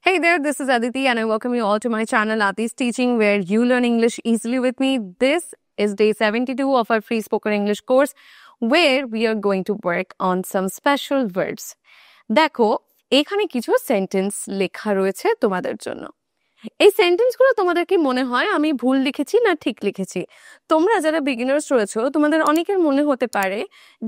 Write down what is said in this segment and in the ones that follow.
Hey there, this is Aditi and I welcome you all to my channel Aditi's Teaching, where you learn English easily with me. This is day 72 of our free spoken English course where we are going to work on some special verbs. দেখো এখানে কিছু sentence লেখা রয়েছে তোমাদের জন্য। এই সেন্টেন্সগুলো তোমাদের কি মনে হয় আমি ভুল লিখেছি না ঠিক লিখেছি? তোমরা যারা বিগিনার্স রয়েছো তোমাদের অনেকের মনে হতে পারে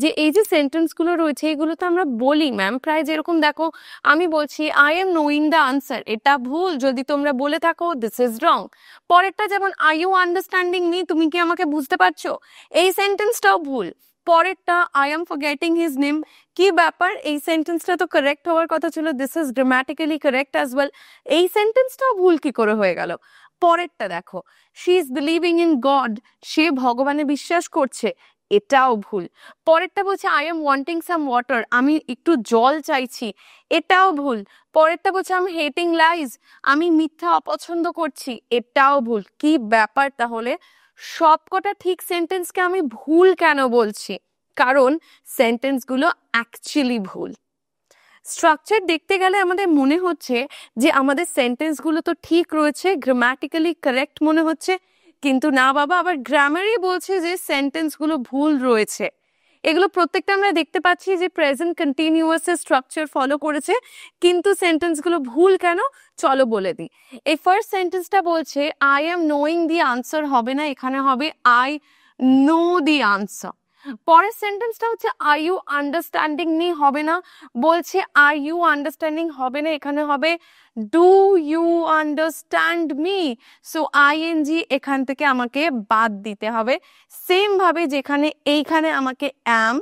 যে এই যে সেন্টেন্সগুলো রয়েছে এগুলো তো আমরা বলি ম্যাম, প্রায় যেরকম দেখো আমি বলছি I am knowing the answer, এটা ভুল যদি তোমরা বলে থাকো দিস ইজ রং। পরেরটা যেমন আর ইউ আন্ডারস্ট্যান্ডিং মি, তুমি কি আমাকে বুঝতে পারছো, এই সেন্টেন্সটাও ভুল। পরেরটা I am forgetting his name, কি ব্যাপার, এই সেন্টেন্সটা তো কারেক্ট হওয়ার কথা ছিল, this is grammatically correct as well, এই সেন্টেন্সটাও ভুল কি করে হয়ে গেল? পরেরটা দেখো she is believing in God, সে ভগবানে বিশ্বাস করছে, এটাও ভুল। পরেরটা বলছে I am wanting some water, আমি একটু জল চাইছি, এটাও ভুল। পরেরটা বলছে আই এম হেটিং লাইজ, আমি মিথ্যা অপছন্দ করছি, এটাও ভুল। কি ব্যাপার তাহলে, সবকটা ঠিক সেন্টেন্সকে আমি ভুল কেন বলছি? কারণ সেন্টেন্সগুলো অ্যাকচুয়ালি ভুল। স্ট্রাকচার দেখতে গেলে আমাদের মনে হচ্ছে যে আমাদের সেন্টেন্সগুলো তো ঠিক রয়েছে, গ্রামাটিক্যালি কারেক্ট মনে হচ্ছে, কিন্তু না বাবা, আবার গ্রামারই বলছে যে সেন্টেন্সগুলো ভুল রয়েছে। এগুলো প্রত্যেকটা আমরা দেখতে পাচ্ছি যে প্রেজেন্ট কন্টিনিউয়াস এর স্ট্রাকচার ফলো করেছে, কিন্তু সেন্টেন্সগুলো ভুল কেন চলো বলে দিই। এই ফার্স্ট সেন্টেন্সটা বলছে I M knowing the answer, হবে না, এখানে হবে আই নো দি আনসার। পরের সেন্টেন্সটা হচ্ছে আর ইউ আন্ডারস্ট্যান্ডিং মি, হবে না, বলছে আর ইউ আন্ডারস্ট্যান্ডিং, হবে না, এখানে হবে do you understand me. So ING এখান থেকে আমাকে বাদ দিতে হবে, সেম ভাবে যেখানে এইখানে আমাকে অ্যাম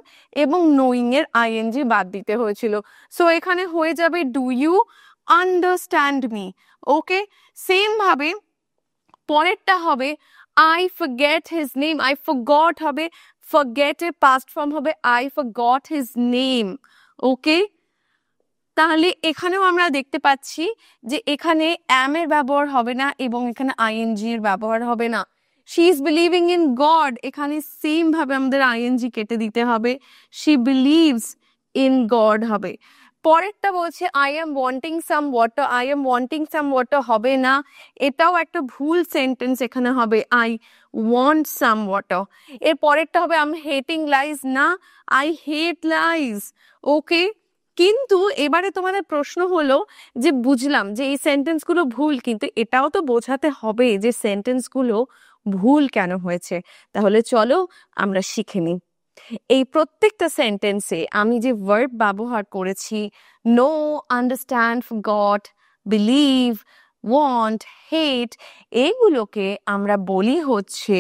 এবং নোয়িং এর আইএনজি বাদ দিতে হয়েছিল। সো এখানে হয়ে যাবে do you understand me. Okay, same ভাবে পরেরটা হবে I forget his name, I forgot হবে, ফরগেট এর পাস্ট ফর্ম হবে I forgot his name. Okay, তাহলে এখানেও আমরা দেখতে পাচ্ছি যে এখানে অ্যাম এর ব্যবহার হবে না এবং এখানে আইএনজি এর ব্যবহার হবে না। She is believing in god, এখানে সেম ভাবে আমাদের আইএনজি কেটে দিতে হবে, শি বিলিভস ইন গড হবে। পরেরটা বলছে I am wanting some water, I am wanting some water হবে না, এটাও একটা ভুল সেন্টেন্স, এখানে হবে আই ওয়ান্ট সাম ওয়াটার। এর পরেরটা হবে আই এম হেটিং লাইজ, না, আই হেট লাইজ। ওকে, কিন্তু এবারে তোমাদের প্রশ্ন হলো যে বুঝলাম যে এই সেন্টেন্সগুলো ভুল, কিন্তু এটাও তো বোঝাতে হবে যে সেন্টেন্সগুলো ভুল কেন হয়েছে। তাহলে চলো আমরা শিখে নিই। এই প্রত্যেকটা সেন্টেন্সে আমি যে ভার্ব ব্যবহার করেছি, know, understand, forgot, believe, want, hate, এগুলোকে আমরা বলি হচ্ছে,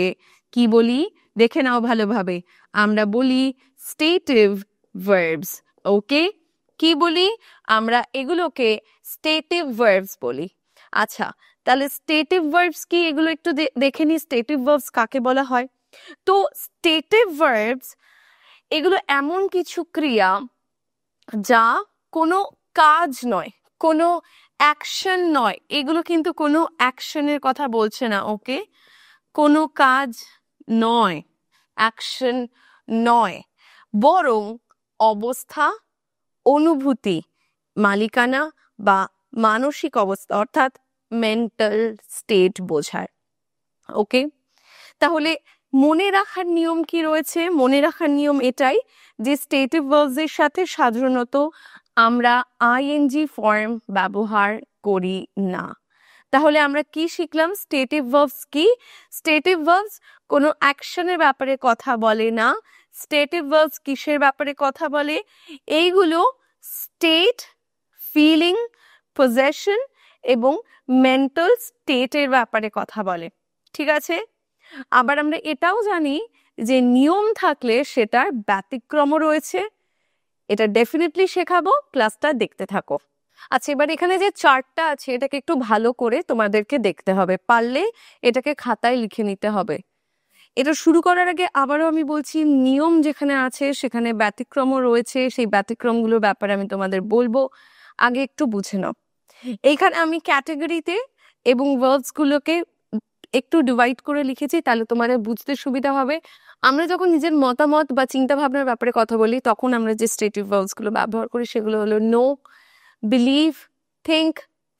কি বলি দেখে নাও ভালোভাবে, আমরা বলি স্টেটিভ ভার্বস। ওকে, কি বলি আমরা এগুলোকে? স্টেটিভ ভার্বস বলি। আচ্ছা, তাহলে স্টেটিভ ভার্বস কি এগুলো একটু দেখে নি, স্টেটিভ ভার্বস কাকে বলা হয়। তো স্টেটিভ ভার্বস এগুলো এমন কিছু ক্রিয়া যা কোনো কাজ নয়, কোনো অ্যাকশন নয়, এগুলো কিন্তু কোনো অ্যাকশনের কথা বলছে না। ওকে, কোনো কাজ নয়, অ্যাকশন নয়, বরং অবস্থা, অনুভূতি, মালিকানা বা মানসিক অবস্থা অর্থাৎ মেন্টাল স্টেট বোঝায়। ওকে, তাহলে মনে রাখার নিয়ম কি রয়েছে? মনে রাখার নিয়ম এটাই যে স্টেটিভ ভার্বস এর সাথে সাধারণত আমরা আইএনজি ফর্ম ব্যবহার করি না। তাহলে আমরা কি শিখলাম? স্টেটিভ ভার্বস কি? স্টেটিভ ভার্বস কোনো অ্যাকশনের ব্যাপারে কথা বলে না। স্টেটিভ ভার্বস কিসের ব্যাপারে কথা বলে? এইগুলো স্টেট, ফিলিং, পজেশন এবং মেন্টাল স্টেটের ব্যাপারে কথা বলে। ঠিক আছে, আবার আমরা এটাও জানি যে নিয়ম থাকলে সেটার ব্যতিক্রমও রয়েছে, এটা ডেফিনেটলি শেখাবো, ক্লাসটা দেখতে থাকো। আচ্ছা, এবার এখানে যে চার্টটা আছে এটাকে একটু ভালো করে তোমাদেরকে দেখতে হবে, পারলে এটাকে খাতায় লিখে নিতে হবে। এটা শুরু করার আগে আবারও আমি বলছি, নিয়ম যেখানে আছে সেখানে ব্যতিক্রমও রয়েছে, সেই ব্যতিক্রমগুলোর ব্যাপারে আমি তোমাদের বলবো, আগে একটু বুঝে নাও। এইখানে আমি ক্যাটাগরিতে এবং ভার্বস গুলোকে একটু ডিভাইড করে লিখেছি, তাহলে তোমাদের বুঝতে সুবিধা হবে। আমরা যখন নিজের মতামত বা চিন্তা ভাবনার ব্যাপারে কথা বলি তখন আমরা যে স্টেটিভ ভার্বস গুলো ব্যবহার করি সেগুলো হলো know, believe, think,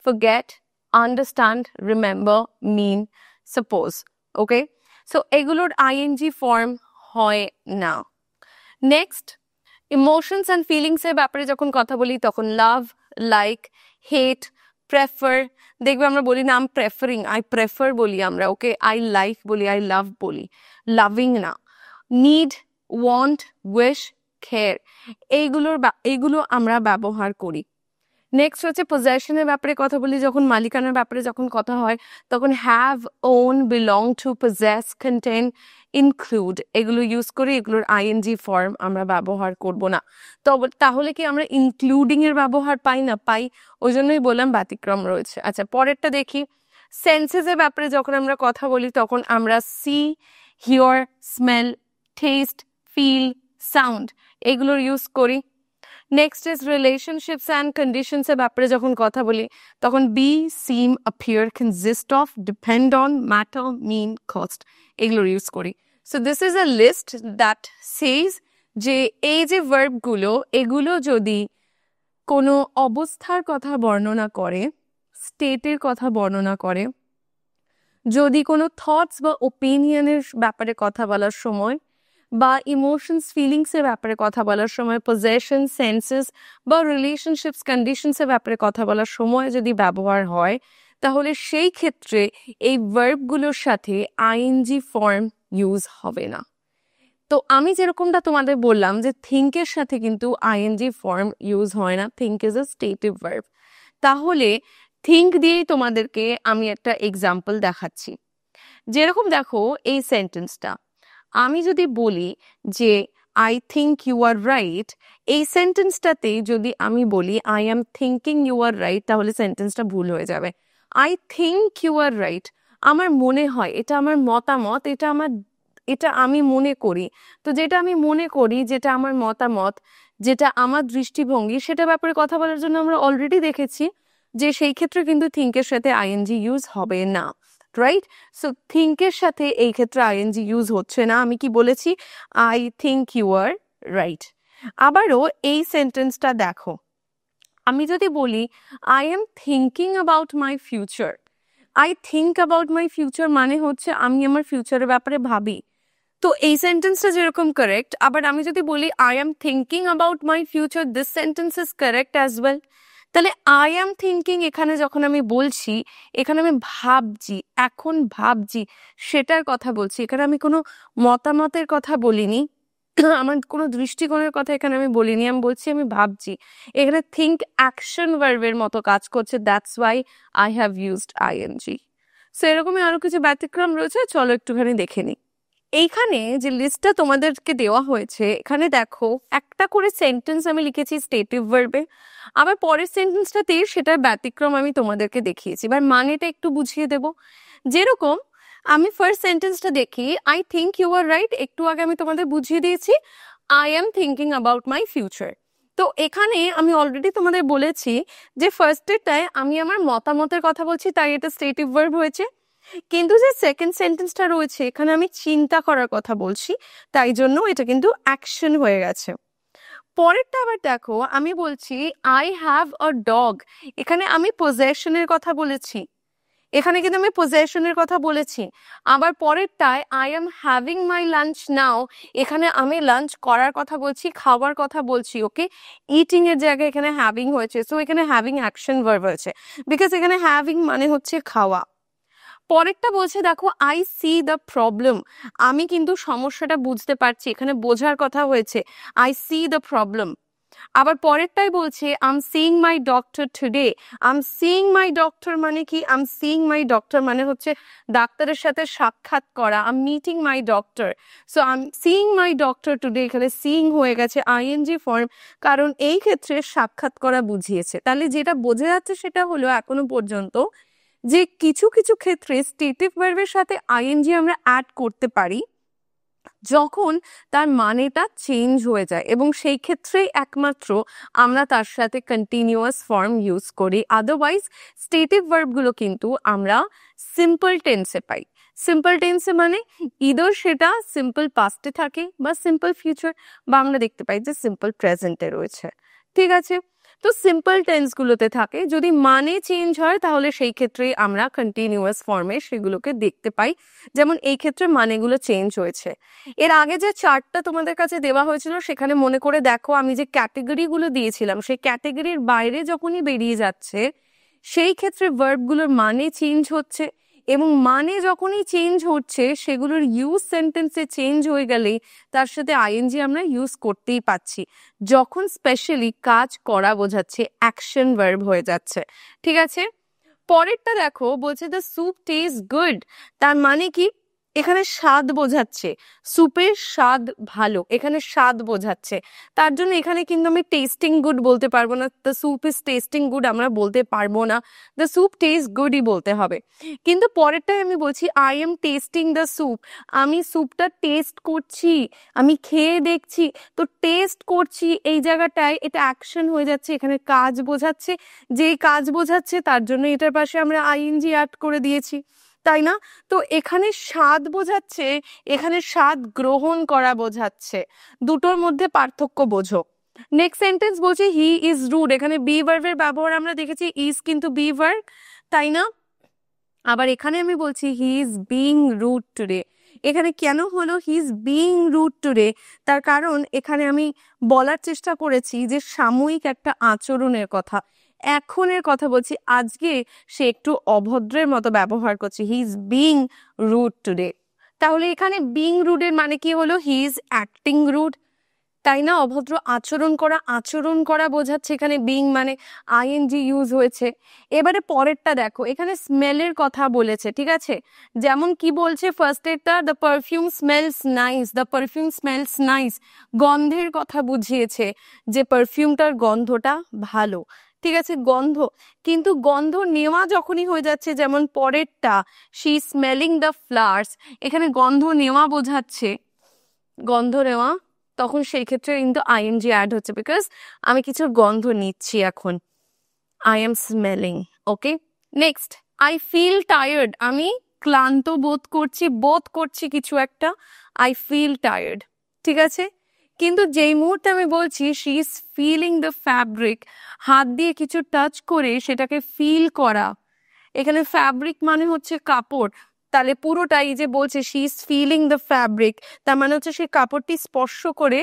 forget, understand, remember, mean, suppose. Okay, so এগুলোর ing form হয় না। নেক্সট, ইমোশনস অ্যান্ড ফিলিংস এর ব্যাপারে যখন কথা বলি তখন লাভ, লাইক, হেট, প্রেফার, দেখবে আমরা বলি না আই প্রেফারিং, আই প্রেফার বলি আমরা, ওকে, আই লাইক বলি, আই লাভ বলি, লাভিং না। নিড, ওয়ান্ট, উইশ, কেয়ার, এইগুলো আমরা ব্যবহার করি। নেক্সট হচ্ছে পজেশনের ব্যাপারে কথা বলি, যখন মালিকানার ব্যাপারে যখন কথা হয় তখন have, own, belong to, possess, contain, include, এগুলো ইউজ করি। এগুলোর আইএনজি ফর্ম আমরা ব্যবহার করব না। তাহলে কি আমরা ইনক্লুডিং এর ব্যবহার পাই না? পাই, ওই জন্যই বললাম ব্যতিক্রম রয়েছে। আচ্ছা, পরেরটা দেখি। সেন্সেস এর ব্যাপারে যখন আমরা কথা বলি তখন আমরা see, hear, smell, taste, feel, sound, এগুলোর ইউজ করি। Next is relationships and conditions এর ব্যাপারে যখন কথা বলি তখন be, seem, appear, consist of, depend on, matter, mean, cost, এগুলোর ইউজ করি। So this is a list that says যে এই যে ভার্বগুলো, এগুলো যদি কোনো অবস্থার কথা বর্ণনা করে, স্টেটের কথা বর্ণনা করে, যদি কোনো থটস বা ওপিনিয়নের ব্যাপারে কথা বলার সময়, বা ইমোশনস ফিলিংস এর ব্যাপারে কথা বলার সময়, পজেশন, সেন্সেস বা রিলেশনশিপস কন্ডিশনস এর ব্যাপারে কথা বলার সময় যদি ব্যবহার হয়, তাহলে সেই ক্ষেত্রে এই ভার্বগুলোর সাথে আইএনজি ফর্ম ইউজ হবে না। তো আমি যেরকমটা তোমাদের বললাম যে থিঙ্কের সাথে কিন্তু আইএনজি ফর্ম ইউজ হয় না, think is a stative verb. তাহলে থিঙ্ক দিয়েই তোমাদেরকে আমি একটা এক্সাম্পল দেখাচ্ছি। যেরকম দেখো এই সেন্টেন্সটা, আমি যদি বলি যে I think you are right, এই সেন্টেন্সটাতে যদি আমি বলি I am thinking you are right, তাহলে সেন্টেন্সটা ভুল হয়ে যাবে। I think you are right, আমার মনে হয়, এটা আমার মতামত, এটা আমি মনে করি। তো যেটা আমি মনে করি, যেটা আমার মতামত, যেটা আমার দৃষ্টিভঙ্গি, সেটা ব্যাপারে কথা বলার জন্য আমরা অলরেডি দেখেছি যে সেই ক্ষেত্রে কিন্তু থিঙ্কের সাথে আইএনজি ইউজ হবে না, রাইট? সো থিঙ্কের সাথে এই ক্ষেত্রে আইএনজি ইউজ হচ্ছে না। আমি কি বলেছি? I think you are right. আবারও এই সেন্টেন্সটা দেখো, আমি যদি বলি I am thinking about my future, I think about my future মানে হচ্ছে আমি আমার ফিউচারের ব্যাপারে ভাবি। তো এই সেন্টেন্সটা যেরকম কারেক্ট, আবার আমি যদি বলি I am thinking about my future, this sentence is correct as well. তাহলে আই এম থিঙ্কিং এখানে যখন আমি বলছি, এখানে আমি ভাবছি, এখন ভাবছি, সেটার কথা বলছি। এখানে আমি কোনো মতামতের কথা বলিনি, আমার কোনো দৃষ্টিকোণের কথা এখানে আমি বলিনি, আমি বলছি আমি ভাবছি। এখানে থিঙ্ক অ্যাকশন ভার্বের মতো কাজ করছে, that's why I have used ING. So এরকমই আরো কিছু ব্যতিক্রম রয়েছে, চলো একটুখানি দেখে নিই। এইখানে যে লিস্টটা তোমাদেরকে দেওয়া হয়েছে, এখানে দেখো একটা করে সেন্টেন্স আমি লিখেছি স্টেটিভ ভার্বে, আবার পরের সেন্টেন্সটাতে সেটার ব্যতিক্রম আমি তোমাদেরকে দেখিয়েছি। এবার মানেটা একটু বুঝিয়ে দেব। যেরকম আমি ফার্স্ট সেন্টেন্সটা দেখি, I think you are right, একটু আগে আমি তোমাদের বুঝিয়ে দিয়েছি I am thinking about my future. তো এখানে আমি অলরেডি তোমাদের বলেছি যে ফার্স্টেরটায় আমি আমার মতামতের কথা বলছি, তাই এটা স্টেটিভ ভার্ব হয়েছে। কিন্তু যে সেকেন্ড সেন্টেন্সটা রয়েছে, এখানে আমি চিন্তা করার কথা বলছি, তাই জন্য এটা কিন্তু অ্যাকশন হয়ে গেছে। পরেরটা আবার দেখো, আমি বলছি আই হ্যাভ আ ডগ, এখানে আমি পজেশনের কথা বলেছি, এখানে কিন্তু আমি পজেশনের কথা বলেছি। আবার পরেরটায় I am having my lunch now, এখানে আমি লাঞ্চ করার কথা বলছি, খাওয়ার কথা বলছি। ওকে, ইটিং এর জায়গায় এখানে হ্যাভিং হয়েছে, সো এখানে হ্যাভিং অ্যাকশন ভার্ব হয়েছে, বিকজ এখানে হ্যাভিং মানে হচ্ছে খাওয়া। পরেরটা বলছে দেখো আই সি দ্য প্রবলেম, আমি কিন্তু সমস্যাটা বুঝতে পারছি, এখানে বোঝার কথা হয়েছে, আই সি দ্য প্রবলেম। আবার পরেরটাই বলছে I M seeing my doctor today, I am seeing my doctor মানে কি? I am seeing my doctor মানে হচ্ছে ডাক্তারের সাথে সাক্ষাৎ করা, I am meeting my doctor. So I am seeing my doctor today, এখানে সিইং হয়ে গেছে আইএনজি ফর্ম, কারণ এই ক্ষেত্রে সাক্ষাৎ করা বুঝিয়েছে। তাহলে যেটা বোঝা যাচ্ছে সেটা হলো এখনো পর্যন্ত যে কিছু কিছু ক্ষেত্রে স্টেটিভ ভার্বের সাথে আইএনজি আমরা অ্যাড করতে পারি যখন তার মানেটা চেঞ্জ হয়ে যায়, এবং সেই ক্ষেত্রেই একমাত্র আমরা তার সাথে কন্টিনিউয়াস ফর্ম ইউজ করি। আদারওয়াইজ স্টেটিভ ভার্বগুলো কিন্তু আমরা সিম্পল টেন্সে পাই। সিম্পল টেন্সে মানে ইদার সেটা সিম্পল পাস্টে থাকে বা সিম্পল ফিউচার, বা আমরা দেখতে পাই যে সিম্পল প্রেজেন্টে রয়েছে। ঠিক আছে, তো সিম্পল টেন্সগুলোতে থাকে, যদি মানে চেঞ্জ হয় তাহলে সেই ক্ষেত্রে আমরা কন্টিনিউয়াস ফর্মে সেগুলোকে দেখতে পাই। যেমন এই ক্ষেত্রে মানেগুলো চেঞ্জ হয়েছে। এর আগে যে চার্টটা তোমাদের কাছে দেওয়া হয়েছিল সেখানে মনে করে দেখো, আমি যে ক্যাটেগরিগুলো দিয়েছিলাম সেই ক্যাটেগরির বাইরে যখনই বেরিয়ে যাচ্ছে সেই ক্ষেত্রে ভার্বগুলোর মানে চেঞ্জ হচ্ছে, এবং মানে যখনই চেঞ্জ হচ্ছে সেগুলোর ইউজ সেন্টেন্সে চেঞ্জ হয়ে গেলেই তার সাথে আইএনজি আমরা ইউজ করতেই পাচ্ছি, যখন স্পেশালি কাজ করা বোঝাচ্ছে, অ্যাকশন ভার্ব হয়ে যাচ্ছে। ঠিক আছে, পরেরটা দেখো, বলছে দ্য স্যুপ টেস্ট গুড। তার মানে কি, এখানে স্বাদ বোঝাচ্ছে, স্যুপের স্বাদ ভালো, এখানে স্বাদ বোঝাচ্ছে। তার জন্য এখানে কিন্তু আমি টেস্টিং গুড বলতে পারবো না, the soup is testing good আমরা বলতে পারবো না, দ্য স্যুপ টেস্ট গুডই বলতে হবে। কিন্তু পরেরটাই আমি বলছি I am testing the soup, আমি স্যুপটা টেস্ট করছি, আমি খেয়ে দেখছি। তো টেস্ট করছি এই জায়গাটায় এটা অ্যাকশন হয়ে যাচ্ছে, এখানে কাজ বোঝাচ্ছে, যেই কাজ বোঝাচ্ছে তার জন্য এটার পাশে আমরা আইএনজি অ্যাড করে দিয়েছি, তাই না? তো এখানে স্বাদ বোঝাচ্ছে, এখানে স্বাদ গ্রহণ করা বোঝাচ্ছে, দুটোর মধ্যে পার্থক্য বোঝো। নেক্সট সেন্টেন্স বলছে হি ইজ রুড, এখানে বি ভার্বের ব্যবহার আমরা দেখেছি, ইজ কিন্তু বি ভার্ব, তাই না? আবার এখানে আমি বলছি he is being rude today, এখানে কেন হলো he is being rude today? তার কারণ এখানে আমি বলার চেষ্টা করেছি যে সাময়িক একটা আচরণের কথা, এখনের কথা বলছি, আজকে সে একটু অভদ্রের মতো ব্যবহার করছে, he is being rude today. তাহলে এখানে বিং রুডের মানে কি হলো, হি ইজ অ্যাক্টিং রুড, তাই না? অভদ্র আচরণ করা বোঝাচ্ছে, এখানে বিং মানে আইএনজি ইউজ হয়েছে। এবারে পরেরটা দেখো, এখানে স্মেলের কথা বলেছে, ঠিক আছে? যেমন কি বলছে ফার্স্টেরটা, the perfume smells nice, the perfume smells nice, গন্ধের কথা বুঝিয়েছে যে পারফিউমটার গন্ধটা ভালো, ঠিক আছে, গন্ধ। কিন্তু গন্ধ নেওয়া যখনই হয়ে যাচ্ছে, যেমন পরেরটা শি স্মেলিং দ্য ফ্লাওয়ার্স, এখানে গন্ধ নেওয়া বোঝাচ্ছে, গন্ধ নেওয়া, তখন সেই ক্ষেত্রে কিন্তু আইএনজি অ্যাড হচ্ছে, বিকজ আমি কিছুর গন্ধ নিচ্ছি এখন, I am smelling. Okay, next, I feel tired, আমি ক্লান্ত বোধ করছি কিছু একটা, আই ফিল টায়ার্ড, ঠিক আছে? কিন্তু যেই মুহূর্তে আমি বলছি she is filling the fabric, হাত দিয়ে কিছু টাচ করে সেটাকে ফিল করা, এখানে ফ্যাব্রিক মানে হচ্ছে কাপড়, তাহলে পুরোটাই যে বলছে she is filling the fabric, তার মানে হচ্ছে সে কাপড়টি স্পর্শ করে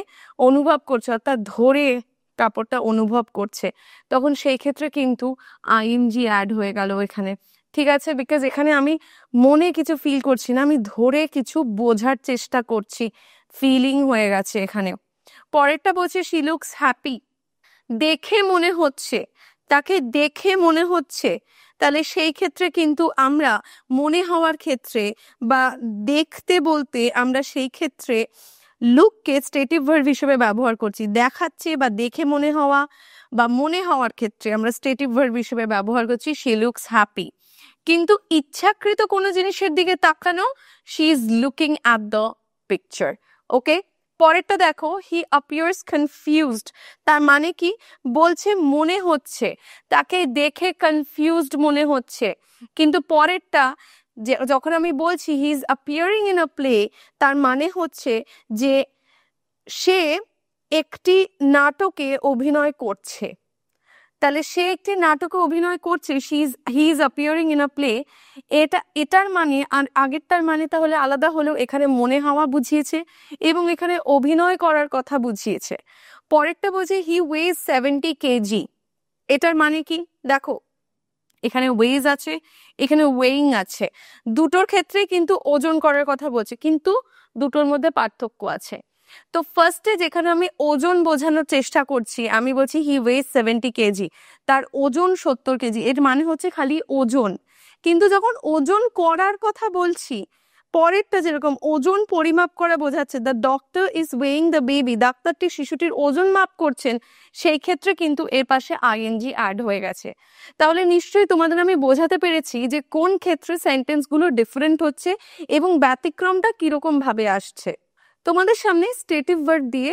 অনুভব করছে, অর্থাৎ ধরে কাপড়টা অনুভব করছে, তখন সেই ক্ষেত্রে কিন্তু আইএনজি অ্যাড হয়ে গেল এখানে, ঠিক আছে? বিকজ এখানে আমি মনে কিছু ফিল করছি না, আমি ধরে কিছু বোঝার চেষ্টা করছি, ফিলিং হয়ে গেছে এখানে। পরেরটা বলছে শি লুকস হ্যাপি, দেখে মনে হচ্ছে, তাকে দেখে মনে হচ্ছে, তাহলে সেই ক্ষেত্রে কিন্তু আমরা মনে হওয়ার ক্ষেত্রে বা দেখতে বলতে আমরা সেই ক্ষেত্রে লুককে স্টেটিভ ভার্ব হিসেবে ব্যবহার করছি, দেখাচ্ছে বা দেখে মনে হওয়া বা মনে হওয়ার ক্ষেত্রে আমরা স্টেটিভ ভার্ব হিসেবে ব্যবহার করছি শি লুকস হ্যাপি। কিন্তু ইচ্ছাকৃত কোনো জিনিসের দিকে তাকানো, she is looking at the picture. Okay, পরেরটা দেখো, হি অ্যাপিয়ার্স কনফিউজড, তার মানে কি, বলছে মনে হচ্ছে তাকে দেখে কনফিউজড মনে হচ্ছে, কিন্তু পরেরটা যখন আমি বলছি he is appearing in a play, তার মানে হচ্ছে যে সে একটি নাটকে অভিনয় করছে, তাহলে সে একটি নাটকে অভিনয় করছে, he is appearing in a play, এটার মানে আর আগেরটার মানে তাহলে আলাদা হলেও এখানে মনে হওয়া বুঝিয়েছে এবং এখানে অভিনয় করার কথা বুঝিয়েছে। পরেরটা বলছে হি ওয়েজ 70 কেজি, এটার মানে কি, দেখো এখানে ওয়েজ আছে, এখানে ওয়েইং আছে, দুটোর ক্ষেত্রে কিন্তু ওজন করার কথা বলছে, কিন্তু দুটোর মধ্যে পার্থক্য আছে। তো ফার্স্টে যেখানে আমি ওজন বোঝানোর চেষ্টা করছি, আমি বলছি হি ওয়েজ 70 কেজি, তার ওজন 70 কেজি, এর মানে হচ্ছে খালি ওজন। কিন্তু যখন ওজন করার কথা বলছি, পরেরটা যেরকম ওজন পরিমাপ করা বোঝাচ্ছে, the doctor is weighing the baby, ডাক্তারটি শিশুটির ওজন মাপ করছেন, সেই ক্ষেত্রে কিন্তু এর পাশে আইএনজি অ্যাড হয়ে গেছে। তাহলে নিশ্চয়ই তোমাদের আমি বোঝাতে পেরেছি যে কোন ক্ষেত্রে সেন্টেন্সগুলো ডিফারেন্ট হচ্ছে এবং ব্যতিক্রমটা কিরকম ভাবে আসছে। তোমাদের সামনে স্টেটিভ ভার্ব দিয়ে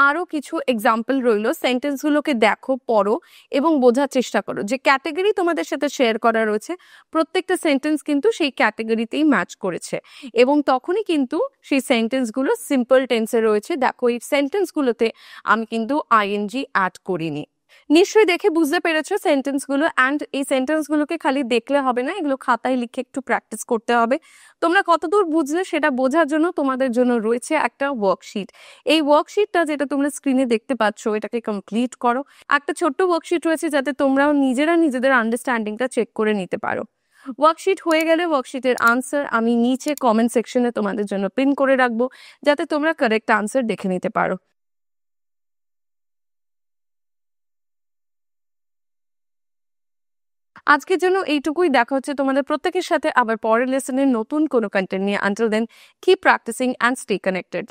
আরো কিছু এক্সাম্পল রইলো, সেন্টেন্সগুলোকে দেখো, পড়ো এবং বোঝার চেষ্টা করো। যে ক্যাটাগরি তোমাদের সাথে শেয়ার করা রয়েছে প্রত্যেকটা সেন্টেন্স কিন্তু সেই ক্যাটাগরিতেই ম্যাচ করেছে এবং তখনই কিন্তু সেই সেন্টেন্সগুলো সিম্পল টেন্সে রয়েছে। দেখো এই সেন্টেন্সগুলোতে আমি কিন্তু আইএনজি অ্যাড করিনি। নিশ্চয়ই দেখে বুঝতে পেরেছো সেন্টেন্সগুলো, অ্যান্ড এই সেন্টেন্সগুলোকে খালি দেখলে হবে না, এগুলো খাতায় লিখে একটু প্র্যাকটিস করতে হবে। তোমরা কতদূর বুঝলে সেটা বোঝার জন্য তোমাদের জন্য রয়েছে একটা ওয়ার্কশিট। এই ওয়ার্কশিটটা যেটা তোমরা স্ক্রিনে দেখতে পাচ্ছ, এটাকে কমপ্লিট করো। একটা ছোট্ট ওয়ার্কশিট রয়েছে যাতে তোমরাও নিজেরা নিজেদের আন্ডারস্ট্যান্ডিংটা চেক করে নিতে পারো। ওয়ার্কশিট হয়ে গেলে ওয়ার্কশিটের আনসার আমি নিচে কমেন্ট সেকশনে তোমাদের জন্য পিন করে রাখবো, যাতে তোমরা কারেক্ট আনসার দেখে নিতে পারো। আজকের জন্য এইটুকুই। দেখা হচ্ছে তোমাদের প্রত্যেকের সাথে আবার পরের লেসনের নতুন কোনো কন্টেন্ট নিয়ে। Until then, keep practicing and stay connected.